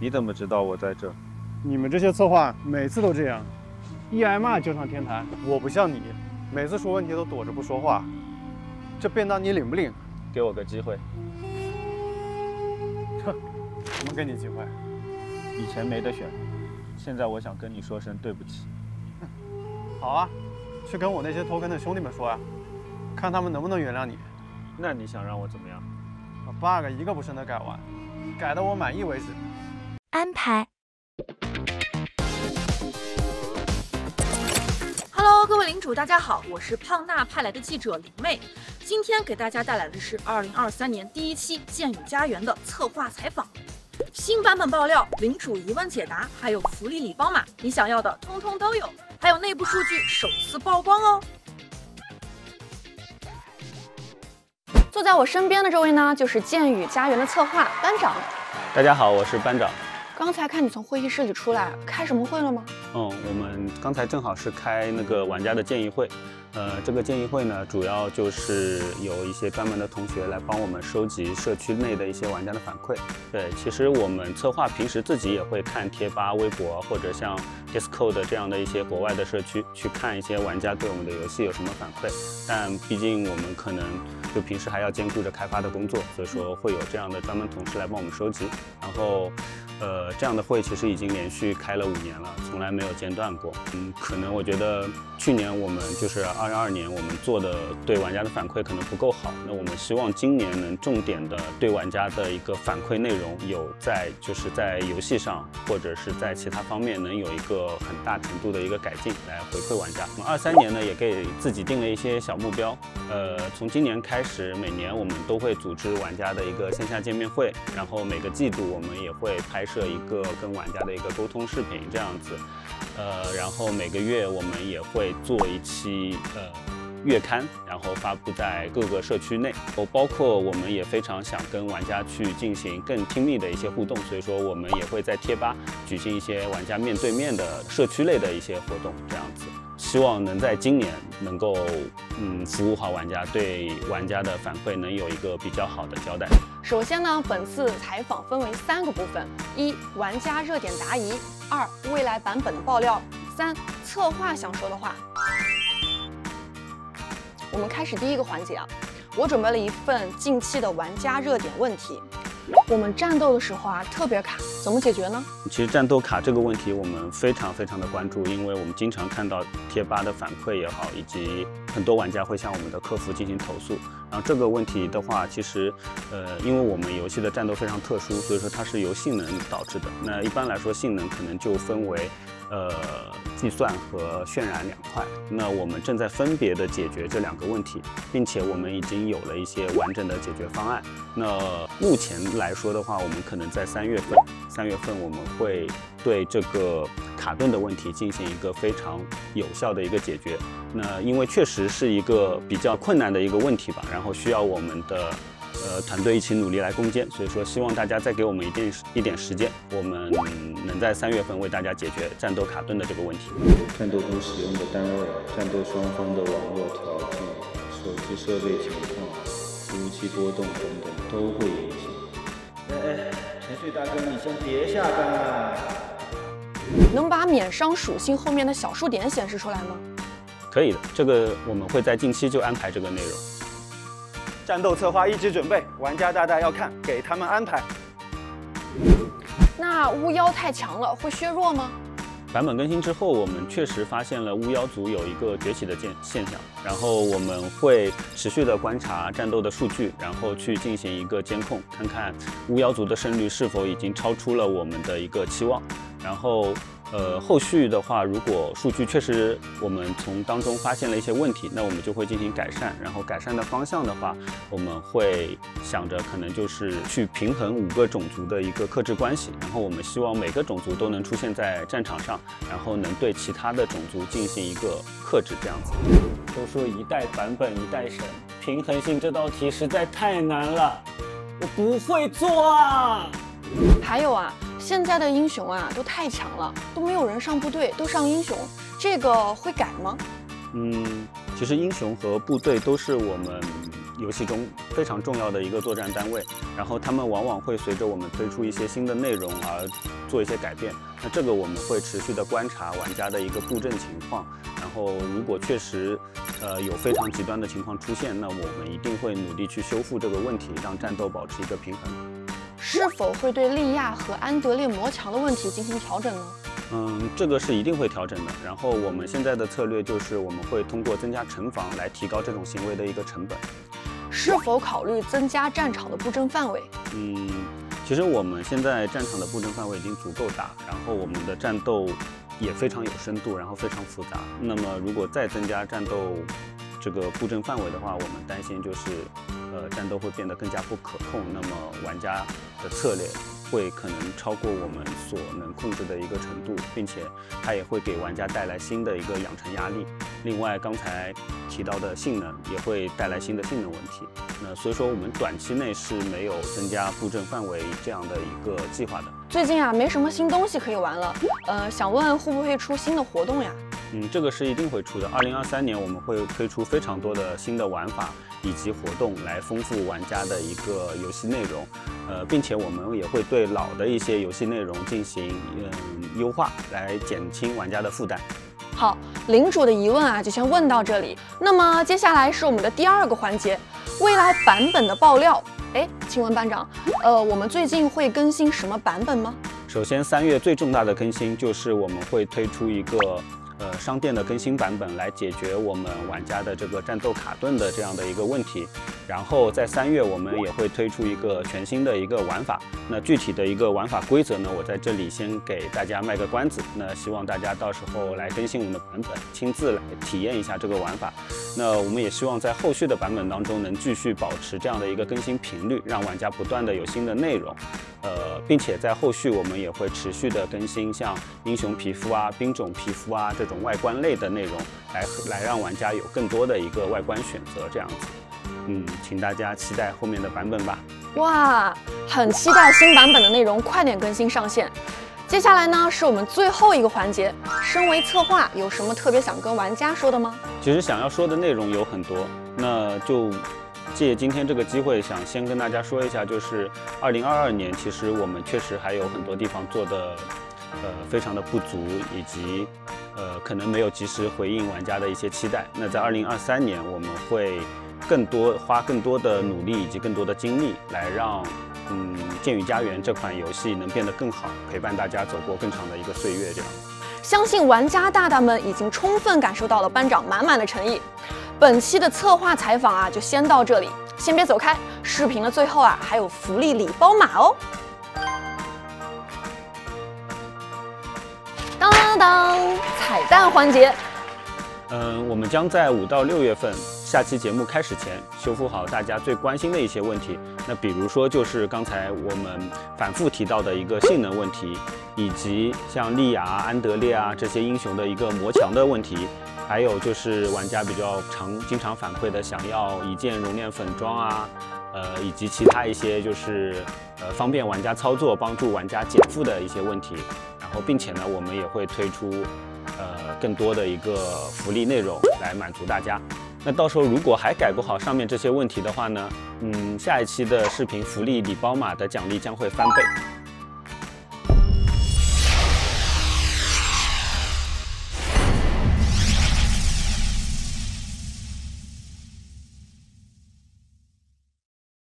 你怎么知道我在这？你们这些策划每次都这样，一挨骂就上天台。我不像你，每次出问题都躲着不说话。这便当你领不领？给我个机会。哼，怎么给你机会？以前没得选，现在我想跟你说声对不起。好啊，去跟我那些拖坑的兄弟们说呀，看他们能不能原谅你。那你想让我怎么样？把 bug 一个不剩的改完，改到我满意为止。安排。Hello， 各位领主，大家好，我是胖娜派来的记者林妹，今天给大家带来的是2023年第一期《剑与家园》的策划采访。新版本爆料、领主疑问解答，还有福利礼包码，你想要的通通都有，还有内部数据首次曝光哦。坐在我身边的这位呢，就是《剑与家园》的策划班长。大家好，我是班长。刚才看你从会议室里出来，开什么会了吗？我们刚才正好是开那个玩家的建议会。这个建议会呢，主要就是有一些专门的同学来帮我们收集社区内的一些玩家的反馈。对，其实我们策划平时自己也会看贴吧、微博或者像 Discord 这样的一些国外的社区，去看一些玩家对我们的游戏有什么反馈。但毕竟我们可能就平时还要兼顾着开发的工作，所以说会有这样的专门同事来帮我们收集。然后，这样的会其实已经连续开了5年了，从来没有间断过。可能我觉得去年我们就是2022年我们做的对玩家的反馈可能不够好，那我们希望今年能重点的对玩家的一个反馈内容有就是在游戏上或者是在其他方面能有一个很大程度的一个改进来回馈玩家。我们23年呢也给自己定了一些小目标，从今年开始，每年我们都会组织玩家的一个线下见面会，然后每个季度我们也会拍摄一个跟玩家的一个沟通视频这样子，然后每个月我们也会做一期月刊，然后发布在各个社区内，包括我们也非常想跟玩家去进行更亲密的一些互动，所以说我们也会在贴吧举行一些玩家面对面的社区类的一些活动，这样子，希望能在今年能够服务好玩家，对玩家的反馈能有一个比较好的交代。首先呢，本次采访分为3个部分：一、玩家热点答疑；二、未来版本的爆料；三、策划想说的话。我们开始第一个环节啊，我准备了一份近期的玩家热点问题。我们战斗的时候啊，特别卡，怎么解决呢？其实战斗卡这个问题我们非常的关注，因为我们经常看到贴吧的反馈也好，以及很多玩家会向我们的客服进行投诉。然后这个问题的话，其实因为我们游戏的战斗非常特殊，所以说它是由性能导致的。那一般来说，性能可能就分为计算和渲染2块。那我们正在分别的解决这2个问题，并且我们已经有了一些完整的解决方案。那目前来说的话，我们可能在3月份我们会对这个卡顿的问题进行一个非常有效的一个解决。那因为确实是一个比较困难的一个问题吧，然后需要我们的团队一起努力来攻坚，所以说希望大家再给我们一点时间，我们能在3月份为大家解决战斗卡顿的这个问题。战斗中使用的单位、战斗双方的网络条件、手机设备情况、服务器波动等等都会影响。程序大哥，你先别下单啊！能把免伤属性后面的小数点显示出来吗？可以的，这个我们会在近期就安排这个内容。战斗策划一直准备，玩家大大要看，给他们安排。那巫妖太强了，会削弱吗？版本更新之后，我们确实发现了巫妖族有一个崛起的现象，然后我们会持续的观察战斗的数据，然后去进行一个监控，看看巫妖族的胜率是否已经超出了我们的一个期望。然后后续的话，如果数据确实我们从当中发现了一些问题，那我们就会进行改善。然后改善的方向的话，我们会想着可能就是去平衡5个种族的一个克制关系。然后我们希望每个种族都能出现在战场上，然后能对其他的种族进行一个克制，这样子。都说一代版本一代神，平衡性这道题实在太难了，我不会做啊！还有啊，现在的英雄啊都太强了，都没有人上部队，都上英雄，这个会改吗？其实英雄和部队都是我们游戏中非常重要的一个作战单位，然后他们往往会随着我们推出一些新的内容而做一些改变。那这个我们会持续的观察玩家的一个布阵情况，然后如果确实有非常极端的情况出现，那我们一定会努力去修复这个问题，让战斗保持一个平衡。是否会对利亚和安德烈魔墙的问题进行调整呢？这个是一定会调整的。然后我们现在的策略就是我们会通过增加城防来提高这种行为的一个成本。是否考虑增加战场的布阵范围？其实我们现在战场的布阵范围已经足够大，然后我们的战斗也非常有深度，然后非常复杂。那么如果再增加战斗这个布阵范围的话，我们担心就是战斗会变得更加不可控，那么玩家的策略会可能超过我们所能控制的一个程度，并且它也会给玩家带来新的一个养成压力。另外，刚才提到的性能也会带来新的性能问题。那所以说，我们短期内是没有增加布阵范围这样的一个计划的。最近啊，没什么新东西可以玩了，想问会不会出新的活动呀？这个是一定会出的。2023年我们会推出非常多的新的玩法以及活动来丰富玩家的一个游戏内容，并且我们也会对老的一些游戏内容进行优化，来减轻玩家的负担。好，领主的疑问啊就先问到这里。那么接下来是我们的第2个环节，未来版本的爆料。请问班长，我们最近会更新什么版本吗？首先3月最重大的更新就是我们会推出一个商店的更新版本，来解决我们玩家的这个战斗卡顿的这样的一个问题。然后在3月我们也会推出一个全新的一个玩法，那具体的一个玩法规则呢，我在这里先给大家卖个关子。那希望大家到时候来更新我们的版本，亲自来体验一下这个玩法。那我们也希望在后续的版本当中能继续保持这样的一个更新频率，让玩家不断的有新的内容。并且在后续我们也会持续的更新像英雄皮肤啊、兵种皮肤啊这种外观类的内容，来让玩家有更多的一个外观选择这样子。请大家期待后面的版本吧。哇，很期待新版本的内容快点更新上线。接下来呢是我们最后一个环节，身为策划有什么特别想跟玩家说的吗？其实想要说的内容有很多，那就借今天这个机会，想先跟大家说一下，就是2022年，其实我们确实还有很多地方做的非常的不足，以及可能没有及时回应玩家的一些期待。那在2023年，我们会花更多的努力以及更多的精力，来让剑与家园这款游戏能变得更好，陪伴大家走过更长的一个岁月。这样，相信玩家大大们已经充分感受到了班长满满的诚意。本期的策划采访啊，就先到这里，先别走开。视频的最后啊，还有福利礼包码哦。当当当，彩蛋环节。我们将在5到6月份下期节目开始前修复好大家最关心的一些问题。那比如说就是刚才我们反复提到的一个性能问题，以及像莉亚、安德烈啊这些英雄的一个魔墙的问题。还有就是玩家比较经常反馈的，想要一键熔炼粉装啊，以及其他一些就是方便玩家操作、帮助玩家减负的一些问题。然后并且呢，我们也会推出更多的一个福利内容来满足大家。那到时候如果还改不好上面这些问题的话呢，下一期的视频福利礼包码的奖励将会翻倍。